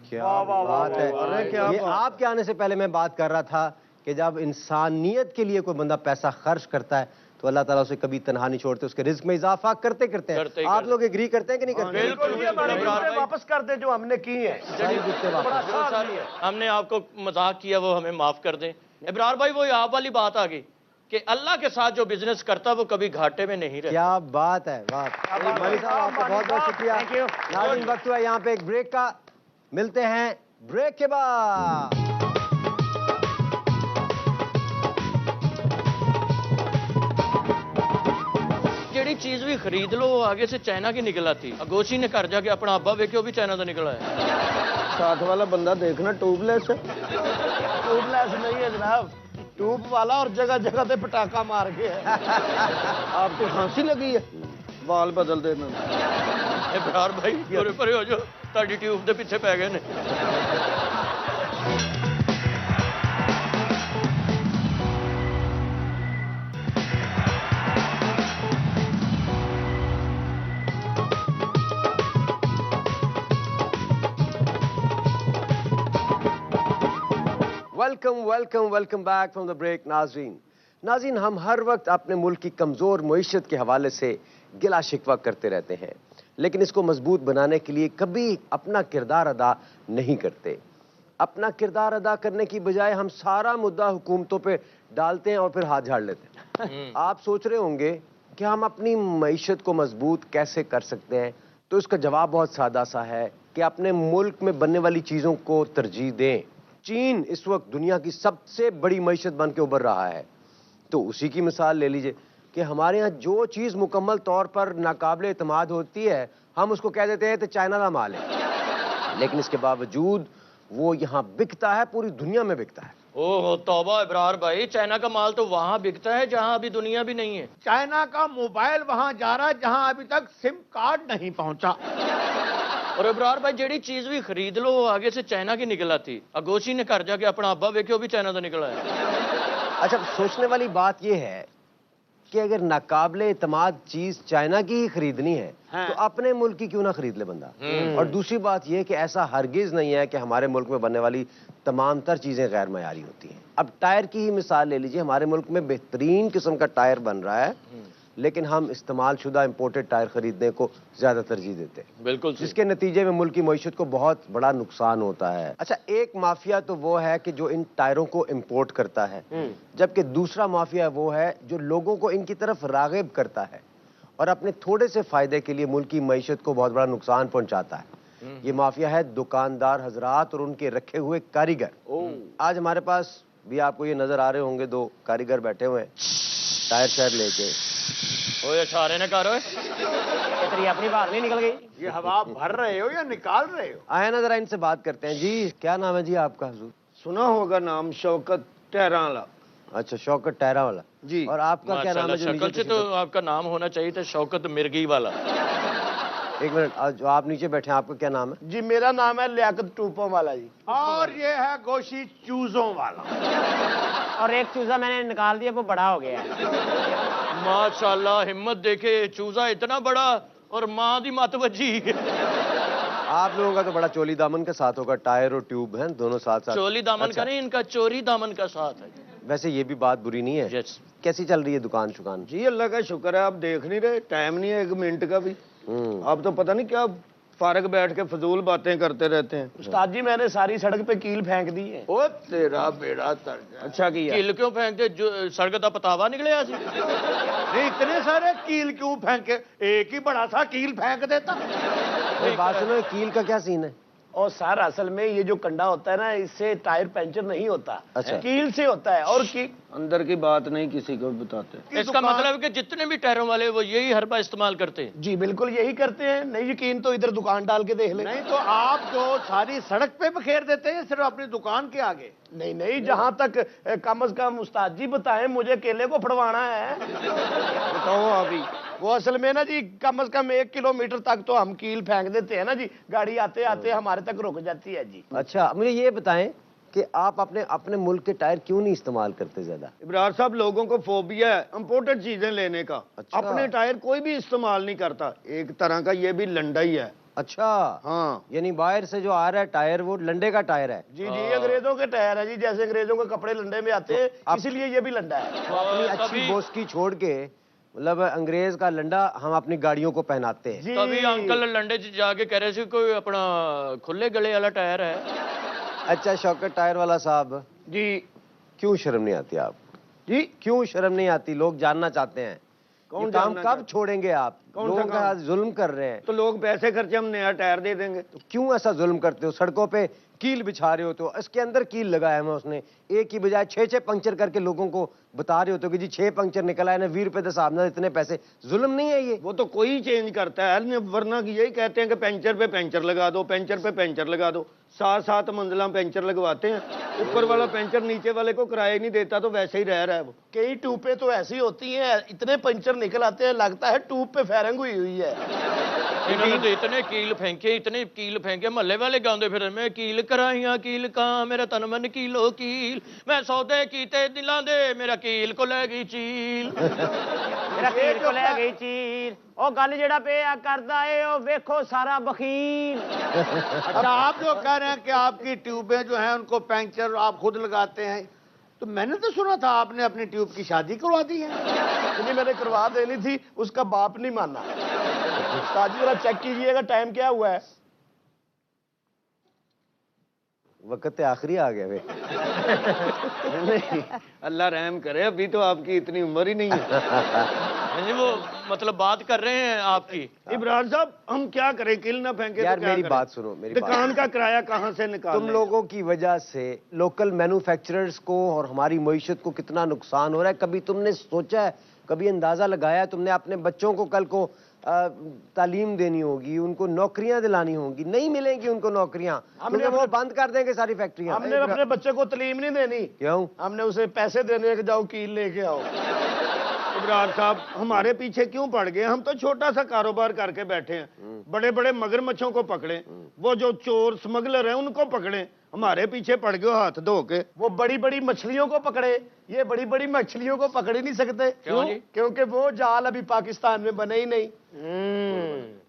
क्या बात है। अरे क्या ये बात। आपके आने से पहले मैं बात कर रहा था कि जब इंसानियत के लिए कोई बंदा पैसा खर्च करता है तो अल्लाह ताला उसे कभी तनहा नहीं छोड़ते, उसके रिस्क में इजाफा करते करते ही हैं। आप करते। लोग एग्री करते हैं कि नहीं करते? बिल्कुल, ये हमारी जुर्तें वापस कर दे जो हमने की है। सारी जुत्ते वापस। बड़ा जो आसान सर, नहीं है। हमने आपको मजाक किया वो हमें माफ कर दें। इब्रार भाई, वो आप वाली बात आ गई कि अल्लाह के साथ जो बिजनेस करता वो कभी घाटे में नहीं रहता। क्या बात है, बात। मनी साहब, आपका बहुत बहुत शुक्रिया। नाज़रीन, वक्त हुआ यहाँ पे एक ब्रेक का, मिलते हैं ब्रेक के बाद। ਜਿਹੜੀ चीज भी खरीद लो वो आगे से चाइना की निकल आती। अगोशी ने घर जाके अपना अब्बा वेखे, वो भी चाइना का निकला है। साथ वाला बंदा देखना ट्यूबलेस है। ट्यूबलेस नहीं है जनाब, ट्यूब वाला और जगह जगह पे पटाखा मार के है। आपको खांसी लगी है, बाल बदल देना। ਇਬਰਾਰ ਭਾਈ ਪੂਰੇ ਪਰੇ ਹੋ ਜਾਓ, ਤੁਹਾਡੀ ਟਿਊਬ ਦੇ ਪਿੱਛੇ ਪੈ ਗਏ ਨੇ। Welcome back from the break. नाज़रीन, हम हर वक्त अपने मुल्क की कमज़ोर मईशत के हवाले से गिला शिकवा करते रहते हैं, लेकिन इसको मजबूत बनाने के लिए कभी अपना किरदार अदा नहीं करते। अपना किरदार अदा करने की बजाय हम सारा मुद्दा हुकूमतों पे डालते हैं और फिर हाथ झाड़ लेते हैं। आप सोच रहे होंगे कि हम अपनी मईशत को मजबूत कैसे कर सकते हैं, तो इसका जवाब बहुत सादा सा है कि अपने मुल्क में बनने वाली चीज़ों को तरजीह दें। चीन इस वक्त दुनिया की सबसे बड़ी मईशत बन के उभर रहा है, तो उसी की मिसाल ले लीजिए कि हमारे यहाँ जो चीज़ मुकम्मल तौर पर नाकाबिले एतमाद होती है, हम उसको कह देते हैं तो चाइना का माल है, लेकिन इसके बावजूद वो यहाँ बिकता है, पूरी दुनिया में बिकता है। ओहो तौबा इब्रार भाई, चाइना का माल तो वहाँ बिकता है जहाँ अभी दुनिया भी नहीं है। चाइना का मोबाइल वहां जा रहा है जहां अभी तक सिम कार्ड नहीं पहुंचा। और इब्रार भाई जेड़ी चीज भी खरीद लो वो आगे से चाइना की निकल आती। अगोशी ने घर जाके अपना अब्बा वेख्यो भी चाइना तो निकला है। अच्छा, सोचने वाली बात यह है कि अगर नाकाबिले एतमाद चीज चाइना की ही खरीदनी है तो अपने मुल्क की क्यों ना खरीद ले बंदा। और दूसरी बात यह कि ऐसा हरगिज नहीं है कि हमारे मुल्क में बनने वाली तमाम तर चीजें गैर मयारी होती हैं। अब टायर की ही मिसाल ले लीजिए, हमारे मुल्क में बेहतरीन किस्म का टायर बन रहा है, लेकिन हम इस्तेमाल शुदा इम्पोर्टेड टायर खरीदने को ज्यादा तरजीह देते हैं, बिल्कुल, जिसके नतीजे में मुल्क की मईशत को बहुत बड़ा नुकसान होता है। अच्छा, एक माफिया तो वो है कि जो इन टायरों को इम्पोर्ट करता है, जबकि दूसरा माफिया वो है जो लोगों को इनकी तरफ रागिब करता है और अपने थोड़े से फायदे के लिए मुल्क की मईशत को बहुत बड़ा नुकसान पहुंचाता है। ये माफिया है दुकानदार हजरात और उनके रखे हुए कारीगर। आज हमारे पास भी आपको ये नजर आ रहे होंगे, दो कारीगर बैठे हुए हैं टायर शायर लेके। ओए इशारे न करो, तेरी अपनी बात नहीं निकल गई। ये हवा भर रहे हो या निकाल रहे हो? आए ना, जरा इनसे बात करते हैं। जी, क्या नाम है जी आपका हुजूर? सुना होगा नाम, शौकत टहराला। अच्छा, शौकत टहरा वाला जी। और आपका क्या नाम है? जो शक्ल से तो आपका नाम होना चाहिए था शौकत मिर्गी वाला। एक मिनट, जो आप नीचे बैठे हैं आपका क्या नाम है? जी, मेरा नाम है लियाकत टूपों वाला जी। और ये है गोशी चूजों वाला। और एक चूजा मैंने निकाल दिया, वो बड़ा हो गया है। माशाल्लाह, हिम्मत देखे, चूजा इतना बड़ा और माँ दी मत बजी। आप लोगों का तो बड़ा चोली दामन के साथ होगा, टायर और ट्यूब हैं दोनों साथ साथ। चोली दामन का नहीं, इनका चोरी दामन का साथ है। वैसे ये भी बात बुरी नहीं है। यस। कैसी चल रही है दुकान शुकान? जी अल्लाह का शुक्र है, आप देख नहीं रहे, टाइम नहीं है एक मिनट का भी। आप तो पता नहीं क्या फारग बैठ के फजूल बातें करते रहते हैं। उस्ताद जी, मैंने सारी सड़क पे कील फेंक दी है। ओ तेरा बेड़ा तर जाए। अच्छा किया। कील क्यों फेंकते? जो सड़क का पतावा निकले ऐसे। नहीं, इतने सारे कील क्यों फेंके? एक ही बड़ा सा कील फेंक देता। बात सुनो, कील का क्या सीन है? और सर असल में ये जो कंडा होता है ना, इससे टायर पंचर नहीं होता। अच्छा। कील से होता है। और की अंदर की बात नहीं किसी को बताते। इसका मतलब है कि जितने भी टायरों वाले वो यही हरबा इस्तेमाल करते हैं। जी बिल्कुल यही करते हैं। नहीं यकीन तो इधर दुकान डाल के देख ले। नहीं तो आप जो सारी सड़क पे बखेर देते हैं सिर्फ अपनी दुकान के आगे? नहीं नहीं, जहां तक कम से कम उस्ताद जी बताएं, मुझे केले को फड़वाना है। बताओ अभी वो असल में ना जी, कम से कम 1 किलोमीटर तक तो हम कील फेंक देते हैं ना जी, गाड़ी आते आते हमारे तक रुक जाती है जी। अच्छा, मुझे ये बताएं कि आप अपने मुल्क के टायर क्यों नहीं इस्तेमाल करते ज्यादा? इब्रार साहब, लोगों को फोबिया है इंपोर्टेड चीजें लेने का। अच्छा। अपने टायर कोई भी इस्तेमाल नहीं करता। एक तरह का ये भी लंडा ही है। अच्छा, हाँ यानी बाहर से जो आ रहा है टायर वो लंडे का टायर है। जी जी, अंग्रेजों के टायर है जी, जैसे अंग्रेजों के कपड़े लंडे में आते हैं, इसीलिए ये भी लंडा है। अपनी अच्छी बोस्की छोड़ के, मतलब अंग्रेज का लंडा हम अपनी गाड़ियों को पहनाते हैं। जी तभी अंकल लंडे च जाके कह रहे थे कोई अपना खुले गले वाला टायर है। अच्छा शौकत टायर वाला साहब जी, क्यों शर्म नहीं आती आप? जी क्यों शर्म नहीं आती? लोग जानना चाहते हैं कौन ये काम जानना कब चाहते? छोड़ेंगे आप? कौन सा लोगों के काम? साथ जुल्म कर रहे हैं, तो लोग पैसे खर्चे, हम नया टायर दे देंगे। तो क्यों ऐसा जुल्म करते हो? सड़कों पे कील बिछा रहे होते हो, इसके अंदर कील लगाया है उसने, एक की बजाय 6 पंक्चर करके लोगों को बता रहे होते हो कि जी 6 पंक्चर निकला है ना, 20 रुपए साहब ना, इतने पैसे। जुल्म नहीं है ये? वो तो कोई चेंज करता है, वरना यही कहते हैं कि पेंचर पे पेंचर लगा दो, पेंचर पे पेंचर लगा दो। 7-7 मंजिला पेंचर लगवाते हैं, ऊपर वाला पेंचर नीचे वाले को किराया नहीं देता, तो वैसे ही रह रहा है वो। कई ट्यूबें तो ऐसी होती हैं, इतने पंचर निकल आते हैं, लगता है ट्यूब पे फायरिंग हुई है। इन्होंने तो इतने कील फेंके, इतने कील फेंके, महल्ले वाले गाँव फिर मैं कील कराइया कील कहाँ, मेरा तन मन कीलो कील, मैं सौदे कीते दिला दे, मेरा कील को ले गई चील। मेरा कील को ले गई चील, ओ गल जेड़ा पे करदा है ओ वेखो सारा बखील। अच्छा, आप जो कह रहे हैं कि आपकी ट्यूबें जो हैं उनको पंक्चर आप खुद लगाते हैं, तो मैंने तो सुना था आपने अपनी ट्यूब की शादी करवा दी है। नहीं, मैंने करवा देनी थी, उसका बाप नहीं माना। ताजी जरा चेक कीजिएगा टाइम क्या हुआ है। वक्त आखिरी आ गया वे। नहीं, अल्लाह रहम करे, अभी तो आपकी इतनी उम्र ही नहीं है। नहीं, वो मतलब बात कर रहे हैं आपकी। इब्रार साहब, हम क्या करें, किल ना फेंके यार तो क्या मेरी करें? बात सुनो, मेरी बात। दुकान का किराया कहाँ से निकाल तुम लोगों की वजह से लोकल मैन्युफैक्चरर्स को और हमारी मईशत को कितना नुकसान हो रहा है, कभी तुमने सोचा है, कभी अंदाजा लगाया है? तुमने अपने बच्चों को कल को तालीम देनी होगी, उनको नौकरियां दिलानी होगी, नहीं मिलेंगी उनको नौकरियां, हमने वो बंद कर देंगे सारी फैक्ट्रियां। हमने अपने बच्चे को तालीम नहीं देनी। क्यों? हमने उसे पैसे देने के, जाओ कील लेके आओ। इब्रार साहब, हमारे पीछे क्यों पड़ गए? हम तो छोटा सा कारोबार करके बैठे हैं, बड़े बड़े मगरमच्छों को पकड़े, वो जो चोर स्मगलर हैं उनको पकड़े, हमारे पीछे पड़ गए हाथ धो के। वो बड़ी बड़ी मछलियों को पकड़े, ये बड़ी बड़ी मछलियों को पकड़ ही नहीं सकते। क्यों जी? क्योंकि वो जाल अभी पाकिस्तान में बने ही नहीं।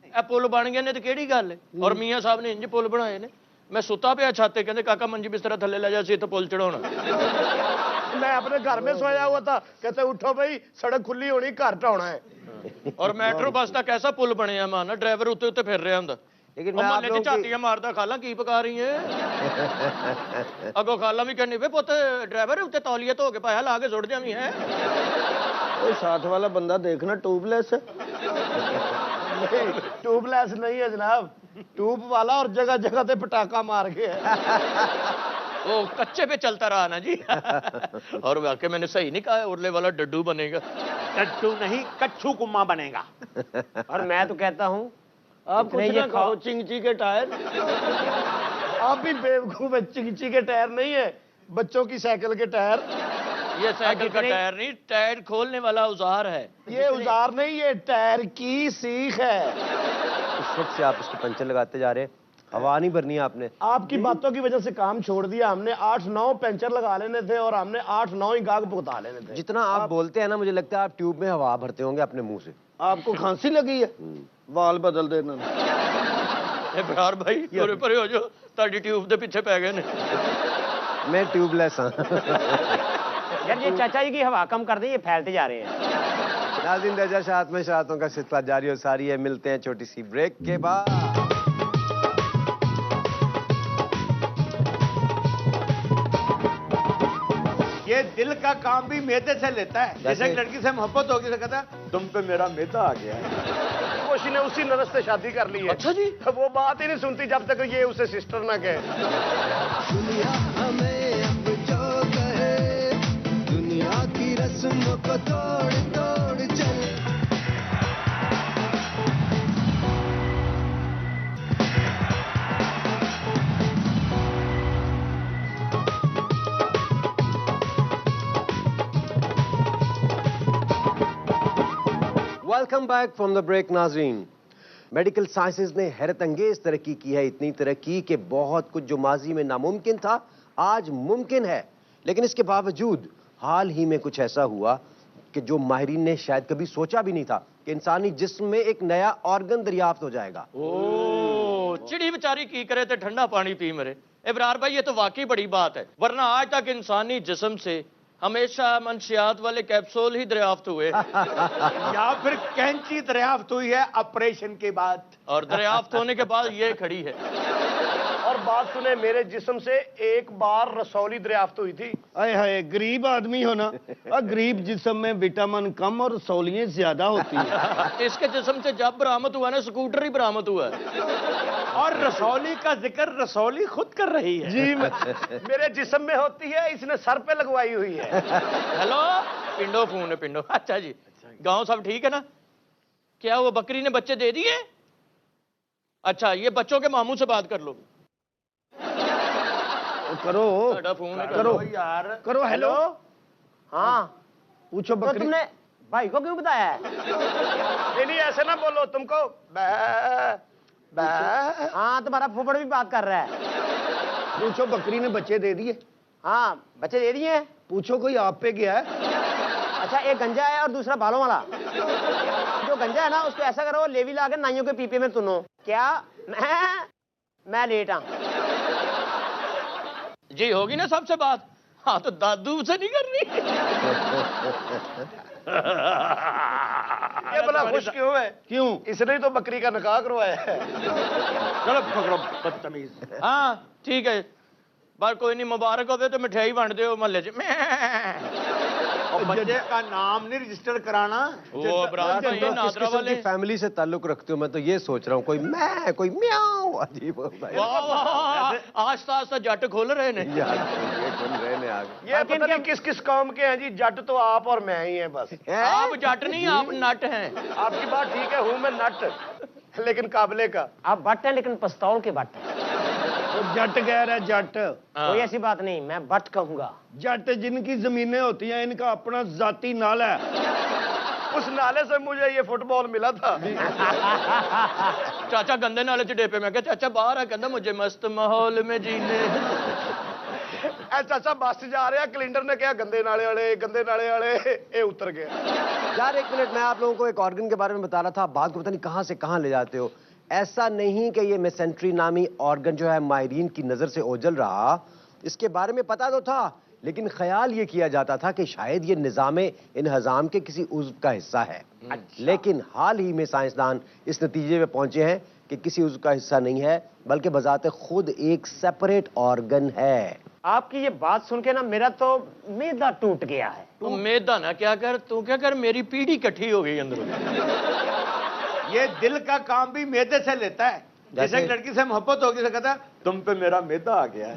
ਇਹ ਪੁਲ ਬਣ ਗਏ ਨੇ ਤੇ ਕਿਹੜੀ ਗੱਲ ਹੈ? ਔਰ ਮੀਆਂ ਸਾਹਿਬ ਨੇ ਇੰਜ ਪੁਲ ਬਣਾਏ ਨੇ। ਮੈਂ ਸੁੱਤਾ ਪਿਆ ਛੱਤ ਤੇ, ਕਹਿੰਦੇ ਕਾਕਾ ਮੰਜੀ ਬਿਸਤਰਾ ਥੱਲੇ ਲੈ ਜਾ, ਸੀ ਤੇ ਪੁਲ ਚੜਾਉਣਾ। मैं अपने घर में सोया हुआ था, कहते उठो भाई सड़क खुली होनी, घर ढाਉਣਾ है। ਔਰ ਮੈਟਰੋ ਬੱਸ ਦਾ ਕੈਸਾ ਪੁਲ ਬਣਿਆ ਮਾਨਾ, ਡਰਾਈਵਰ ਉੱਤੇ ਉੱਤੇ ਫਿਰ ਰਿਹਾ ਹੁੰਦਾ। लेकिन ਉਹ मैं आप ਮਹੱਲੇ 'ਚ लोगों की ਝਾਤੀਆਂ ਮਾਰਦਾ, ਖਾਲਾ ਕੀ ਪਕਾ ਰਹੀ ਹੈ? ਅੱਗੋਂ ਖਾਲਾ ਵੀ ਕਹਿੰਦੀ ਵੇ ਪੁੱਤ ਡਰਾਈਵਰ ਉੱਤੇ ਤੌਲੀਆ ਧੋ ਕੇ ਪਾਇਆ, ਲਾ ਕੇ ਸੁੱਟ ਜਾਵੀਂ ਹੈ। वो साथ वाला बंदा देखना ट्यूबलेस है। नहीं, ट्यूबलेस नहीं है जनाब, ट्यूब वाला, और जगह जगह पे पटाखा मार के है। वो कच्चे पे चलता रहा ना जी। और वाकई मैंने सही नहीं कहा, उरले वाला डड्डू बनेगा। टट्टू नहीं, कच्छू कुम्मा बनेगा। और मैं तो कहता हूँ आप कुछ ना खाओ, चिंगची के टायर। आप भी बेवकूफ है, चिंगची के टायर नहीं है, बच्चों की साइकिल के टायर। ये साइकिल का टायर नहीं, टायर खोलने वाला औजार है। ये औजार नहीं, ये टायर की सीख है। इस वक्त से आप उसको पंचर लगाते जा रहे हैं, हवा नहीं भरनी है आपने। आपकी बातों की वजह से काम छोड़ दिया हमने। 8-9 पेंचर लगा लेने थे और हमने 8-9 ही गाहक भुगता लेने थे। जितना आप बोलते हैं ना, मुझे लगता है आप ट्यूब में हवा भरते होंगे अपने मुंह से। आपको खांसी लगी है, वाल बदल देना। इब्रार भाई पूरे परे हो जो, ताड़ी ट्यूब दे पीछे पै गए ने। मैं ट्यूबलेस हाँ। यार ये चाचा जी की हवा कम कर दें, ये फैलते जा रहे हैं। नाज़रीन, दर्जा शरारत में शरारतों का सिलसिला जारी और सारी है। मिलते हैं छोटी सी ब्रेक के बाद। ये दिल का काम भी मैदे से लेता है। जैसे एक लड़की से मोहब्बत होगी तो कहता है तुम पे मेरा मैदा आ गया है। कोशी ने उसी नरस से शादी कर ली है। अच्छा जी। वो बात ही नहीं सुनती जब तक ये उसे सिस्टर ना कहे। दुनिया हमें अब जो कहे, दुनिया की रस्मों को तोड़ तोड़ चल। Welcome back from the break. नाज़रीन, मेडिकल साइंसेज ने हैरत अंगेज तरक्की की है, इतनी तरक्की कि बहुत कुछ जो माजी में नामुमकिन था आज मुमकिन है। लेकिन इसके बावजूद हाल ही में कुछ ऐसा हुआ कि जो माहिरीन ने शायद कभी सोचा भी नहीं था कि इंसानी जिस्म में एक नया ऑर्गन दरियाफ्त हो जाएगा। ओ चिड़ी बेचारी की करे तो ठंडा पानी पी मरे। इब्रार भाई ये तो वाकई बड़ी बात है, वरना आज तक इंसानी जिस्म से हमेशा मंशियात वाले कैप्सूल ही दरियाफ्त हुए। या फिर कैंची दरियाफ्त हुई है ऑपरेशन के बाद। और दरियाफ्त होने के बाद ये खड़ी है। और बात सुने, मेरे जिस्म से एक बार रसौली दरियाफ्त हुई थी। आए हाय, गरीब आदमी हो ना, और गरीब जिस्म में विटामिन कम और रसौलियाँ ज्यादा होती है। इसके जिस्म से जब बरामद हुआ ना, स्कूटर ही बरामद हुआ है। और रसौली का जिक्र रसौली खुद कर रही है। जी मेरे जिस्म में होती है, इसने सर पे लगवाई हुई है। हेलो, पिंडो फोन है पिंडो। अच्छा जी, गांव सब ठीक है ना? क्या वो बकरी ने बच्चे दे दिए? अच्छा, ये बच्चों के मामू से बात कर लो। करो साडा फोन है, करो यार करो। हेलो, हाँ, पूछो तो बकरी। तुमने भाई को क्यों बताया है? नहीं ऐसे ना बोलो, तुमको हाँ, तुम्हारा फुफड़ भी बात कर रहा है। पूछो बकरी ने बच्चे दे दिए। हाँ, बच्चे दे दिए हैं। पूछो कोई आप पे गया है? अच्छा, एक गंजा है और दूसरा बालों वाला। जो गंजा है ना, उसको ऐसा करो, लेवी ला के नाइयों के पीपे में तुनो। क्या? मैं लेट हूं जी। होगी ना सबसे बात? हाँ, तो दादू से नहीं करनी। ये बड़ा खुश क्यों है? क्यों? इसने ही तो बकरी का निकाह करवाया है। चलो पकड़ो बदतमीज। हाँ ठीक है, पर कोई नहीं, मुबारक हो तो मिठाई बांट दो मोहल्ले च। और बच्चे का नाम नहीं रजिस्टर कराना। वो बराबर तुम ये किस नादरा किस्म वाले। की फैमिली से ताल्लुक रखते हो? मैं तो ये सोच रहा हूँ, कोई मैं कोई म्याऊं। अजीब हो भाई। वाह वाह, आस्ता आस्ता जट खोल रहे ने। यार ये कौन रहने आ गए? ये पता नहीं किस किस कौम के हैं जी। जट तो आप और मैं ही हैं बस। आप जट नहीं, आप नट हैं। आपकी बात ठीक है, हूं मैं नट, लेकिन काबले का। आप बट हैं, लेकिन पिस्तौल के बट हैं। वो जट कह रहा है, जट। कोई ऐसी बात नहीं, मैं बट कहूंगा। जट जिनकी जमीनें होती हैं, इनका अपना जाती नाला है। उस नाले से मुझे ये फुटबॉल मिला था। चाचा गंदे नाले च डेपे। मैं क्या चाचा बाहर है? कहता मुझे मस्त माहौल में जीने। ऐ चाचा बस जा रहे हैं, कैलेंडर ने कहा गंदे नाले वाले, ये उतर गया। यार एक मिनट, मैं आप लोगों को एक ऑर्गन के बारे में बता रहा था। आप बात को पता नहीं कहां से कहां ले जाते हो। ऐसा नहीं कि ये मेसेंट्री नामी ऑर्गन जो है माहिरीन की नजर से ओझल रहा, इसके बारे में पता तो था, लेकिन ख्याल ये किया जाता था कि शायद ये निज़ाम इन्हज़ाम के किसी उज़्व का हिस्सा है। लेकिन हाल ही में साइंसदान इस नतीजे में पहुंचे हैं कि किसी उज़्व का हिस्सा नहीं है, बल्कि बजाते खुद एक सेपरेट ऑर्गन है। आपकी ये बात सुन के ना मेरा तो मैदा टूट गया है। तू मैदा ना क्या कर, तू क्या कर, मेरी पीढ़ी इकट्ठी हो गई अंदर। ये दिल का काम भी मैदे से लेता है। जैसे एक लड़की से मोहब्बत होगी तो कहता है तुम पे मेरा मैदा आ गया है।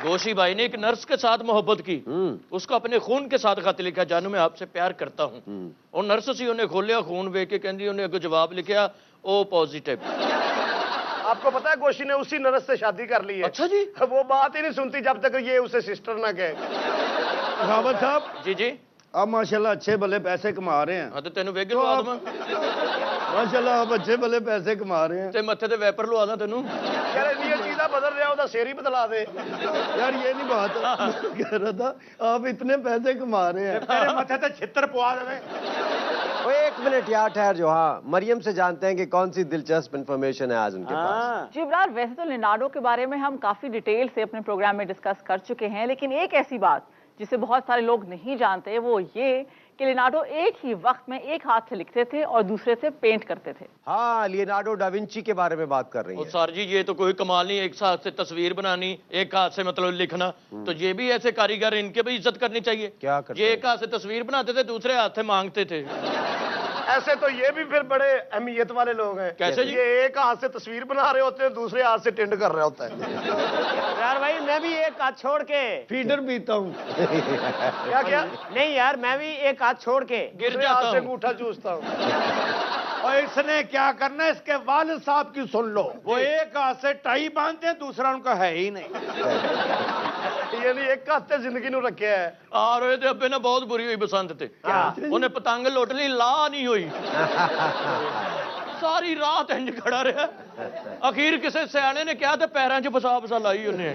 गोशी भाई ने एक नर्स के साथ मोहब्बत की, उसको अपने खून के साथ खत लिखा, जानू मैं आपसे प्यार करता हूँ। और नर्स सी उन्हें खोलिया खून वेख के, कहती उन्हें अगो जवाब लिखा ओ पॉजिटिव। आपको पता है गोशी ने उसी नरस से शादी कर ली है। अच्छा जी। वो बात ही नहीं सुनती जब तक ये उसे सिस्टर ना कहे। रावत साहब, जी जी। आप माशाल्लाह अच्छे भले पैसे कमा रहे हैं। हाँ तो तेन वेग लवा दवा, माशाल्लाह आप अच्छे भले पैसे कमा रहे हैं। ते मत्थे ते वैपर लवा दा तेनू। यार ये चीज़ा बदल रहा, उधर शेर ही बदला दे। यार ये नहीं बात कह रहा था, आप इतने पैसे कमा रहे हैं। तेरे मथे ते छितर पवा देवे। ओ एक मिनट यार ठहर जो। हाँ, मरियम से जानते हैं कि कौन सी दिलचस्प इंफॉर्मेशन है आज उनके पास। जी इमरान, वैसे तो लियोनार्डो के बारे में हम काफी डिटेल से अपने प्रोग्राम में डिस्कस कर चुके हैं, लेकिन एक ऐसी बात जिसे बहुत सारे लोग नहीं जानते वो ये कि लियोनार्डो एक ही वक्त में एक हाथ से लिखते थे और दूसरे से पेंट करते थे। हाँ, लियोनार्डो डा विंची के बारे में बात कर रही और हैं। सर जी ये तो कोई कमाल नहीं, एक हाथ से तस्वीर बनानी, एक हाथ से मतलब लिखना, तो ये भी ऐसे कारीगर, इनके भी इज्जत करनी चाहिए। क्या करते ये एक हाथ से तस्वीर बनाते थे, दूसरे हाथ से मांगते थे। ऐसे तो ये भी फिर बड़े अहमियत वाले लोग हैं। कैसे जी? ये एक हाथ से तस्वीर बना रहे होते हैं, दूसरे हाथ से टेंड कर रहे होता है। यार भाई मैं भी एक हाथ छोड़ के फीडर पीता हूँ। क्या क्या? नहीं यार, मैं भी एक हाथ छोड़ के गिर दूसरे जाता हाथ से हूँ। अंगूठा चूसता हूँ। और इसने क्या करना है, इसके वालिद साहब की सुन लो। वो एक हाथ से टाई बांधते हैं, दूसरा उनका है ही नहीं। यानी एक हाथ से जिंदगी नु रखे है। और ये अब्बे ने बहुत बुरी हुई बसंत ते। उन्हें पतंग लुट ली, ला नहीं हुई। सारी रात इंज खड़ा रहा। अखीर किसी सियाने ने कहा तो पैरों च फसा फसा लाई उन्हें।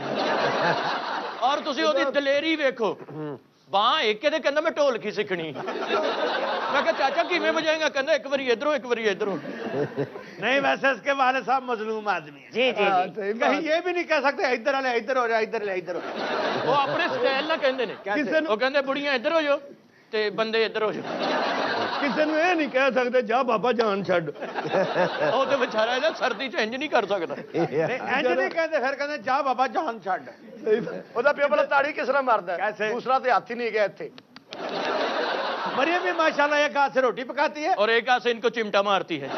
और तुसी ओदी दलेरी वेखो, बां एक के कहंदा मैं ढोलकी सीखनी। मैं कहा चाचा किवें बजाएगा? कहंदा एक बारी इधरों एक बारी इधरों। नहीं वैसे इसके वाले साहब मजलूम आदमी है। जी जी जी। कहीं ये भी नहीं कह सकते इधर वाले इधर हो जा, इधर ले इधर हो जा। वो अपने स्टाइल ना कहंदे ने। किसे वो कहंदे बुढ़ियां इधर हो जाओ ते बंदे इधर हो जाओ। ਕਿਸੇ ਨੂੰ ਇਹ ਨਹੀਂ ਕਹਿ ਸਕਦੇ ਜਾ ਬਾਬਾ ਜਾਨ ਛੱਡ। ਉਹ ਤੇ ਵਿਚਾਰਾ ਇਹਦਾ ਸਰਦੀ ਚ ਇੰਜ ਨਹੀਂ ਕਰ ਸਕਦਾ। ਇੰਜ ਨਹੀਂ ਕਹਿੰਦੇ, ਫਿਰ ਕਹਿੰਦੇ ਜਾ ਬਾਬਾ ਜਾਨ ਛੱਡ। ਉਹਦਾ ਪਿਓ ਪਹਿਲਾਂ ਤਾੜੀ ਕਿਸ ਤਰ੍ਹਾਂ ਮਾਰਦਾ कैसे? ਦੂਸਰਾ ਤੇ ਹੱਥ ਹੀ नहीं गया ਇੱਥੇ। मरियम भी माशाल्लाह एक हाथ से रोटी पकाती है और एक हाथ से इनको चिमटा मारती है।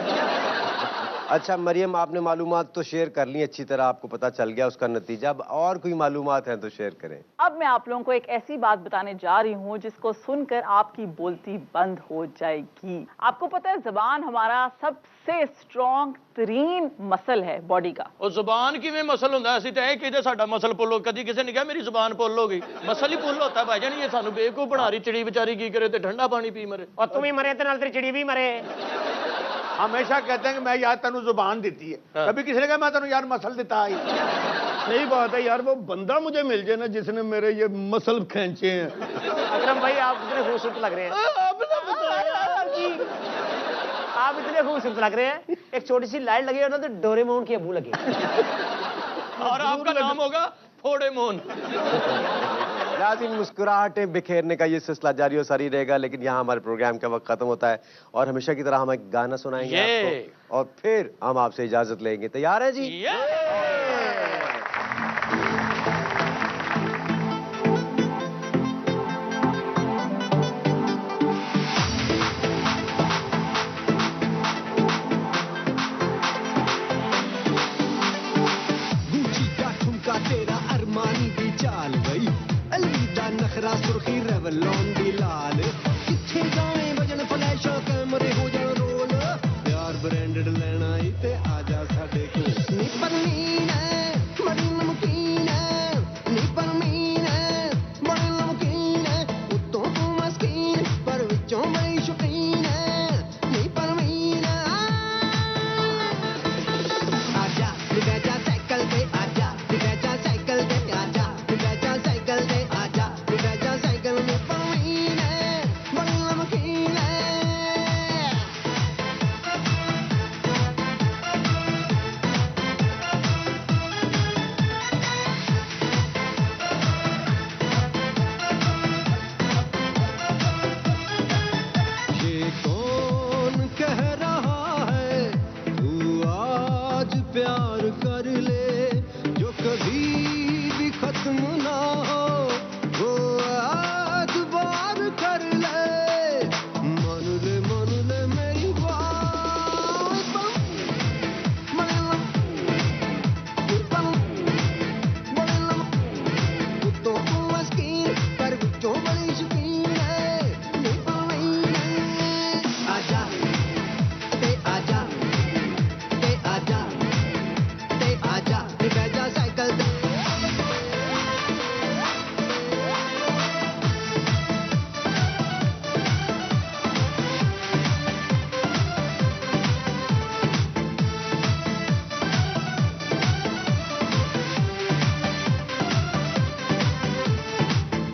अच्छा मरियम, आपने मालूमात तो शेयर कर ली अच्छी तरह, आपको पता चल गया उसका नतीजा। अब और कोई मालूमात हैं तो शेयर करें। अब मैं आप लोगों को एक ऐसी बात बताने जा रही हूँ जिसको सुनकर आपकी बोलती बंद हो जाएगी। आपको पता है ज़बान हमारा सबसे स्ट्रॉन्ग तरीन मसल है बॉडी का। ਉਹ ਜ਼ੁਬਾਨ ਕਿਵੇਂ ਮਸਲ ਹੁੰਦਾ? ਅਸੀਂ ਤਾਂ ਇਹ ਕਹਿੰਦੇ ਸਾਡਾ ਮਸਲ ਪੁੱਲ ਹੋ, ਕਦੀ ਕਿਸੇ ਨੇ ਕਿਹਾ ਮੇਰੀ ਜ਼ੁਬਾਨ ਪੁੱਲ ਹੋ ਗਈ। ਮਸਲ ਹੀ ਪੁੱਲ ਹੁੰਦਾ ਭਾਈ ਜਾਨ, ਇਹ ਸਾਨੂੰ ਬੇਵਕੂਫ ਬਣਾ ਰਹੀ। ਚਿੜੀ ਵਿਚਾਰੀ ਕੀ ਕਰੇ ਤੇ ਠੰਡਾ ਪਾਣੀ ਪੀ ਮਰੇ। और तुम ही मरे थे नाल तेरी चिड़ी भी मरे। हमेशा कहते हैं कि मैं यार तेनू जुबान दी है, कभी किसी ने कहा मैं तेनू यार मसल देता आई। सही बात है यार, वो बंदा मुझे मिल जाए ना जिसने मेरे ये मसल खींचे हैं। अकरम भाई आप इतने खूबसूरत लग रहे हैं। आप इतने खूबसूरत लग रहे हैं। एक छोटी सी लाइट लगी है ना तो डोरेमोन की अबू लगी। और आपका नाम होगा फोड़ेमोन। नाज़रीन, मुस्कुराहटें बिखेरने का ये सिलसिला जारी और सारी रहेगा, लेकिन यहाँ हमारे प्रोग्राम का वक्त खत्म होता है और हमेशा की तरह हम एक गाना सुनाएंगे आपको और फिर हम आपसे इजाजत लेंगे। तैयार है जी? तेरा अरमानी दी चाल गई अलविदा नखरा सुर्खी रेवलॉन दी लाल किथे जाए बजन फ्लैश कैमरे हो जाए रोल प्यार ब्रांडेड लेना ही ते आजा साडे कोल नी परमीन है बड़ी नमकीन है नी परमीन है बड़ी नमकीन है उत्तों तू मस्कीन पर विचों बड़ी शौकीन है नी परमीन है आजा निगाह साइकिल पे आजा प्यार कर ले जो कभी भी खत्म ना हो वो एतबार कर ले मान ले मेरी बात तो तू मस्कीन पर जो बड़ी शौकीन है आजा ते आजा ते आजा आजा निगाह साइकिल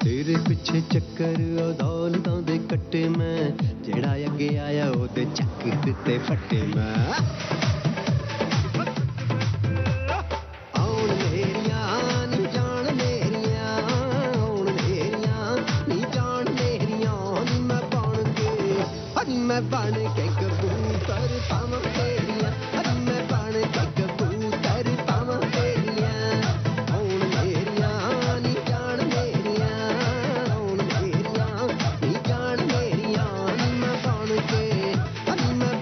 तेरे पिछे चक्कर दौलतां दे कट्टे मैं जेड़ा अगे आया ओदे चक दिते फट्टे मैं मैं बन के कबूतर पावां तेरियां मैं बन के कबूतर पावां तेरियां हुण मेरियां नी जान मेरियां हुण मेरियां नी जान मेरियां मैं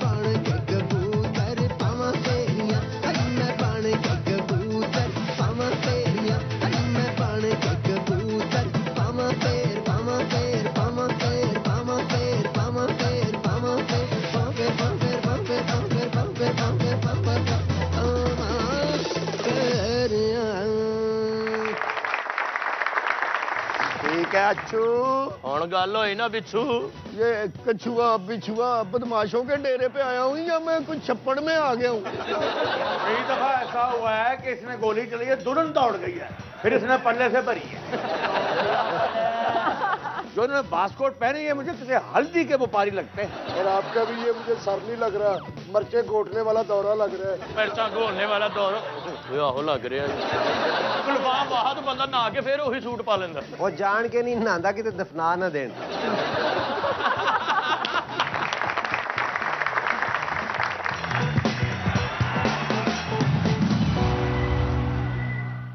बन के कबूतर पावां तेरियां मैं बन के कबूतर पावां तेरियां मैं बन के कबूतर पावां तेर पावां तेर पावां तेर पावां तेर पावां तेर ठीक है अच्छू, ਹੁਣ ਗੱਲ ਹੋਈ ਨਾ बिच्छू। ये कछुआ बिछुआ बदमाशों के डेरे पे आया हूँ या मैं कुछ छप्पड़ में आ गया हूँ? कई दफा ऐसा हुआ है कि इसने गोली चली है, दुल्हन दौड़ गई है, फिर इसने पल्ले से भरी है। जो इन्होंने बास्कोट पहनी है मुझे किसी हल्दी के व्यापारी लगते हैं। और आपका भी ये मुझे सर नहीं लग रहा, मर्चे घोटने वाला दौरा लग रहा है। मिर्चा घोलने वाला दौर आहो लग रहा है। गुलफाम वाह तो बंदा नहा के फिर वही सूट पा लेंदा। वो जान के नहीं नहांदा कि दफना ना देन।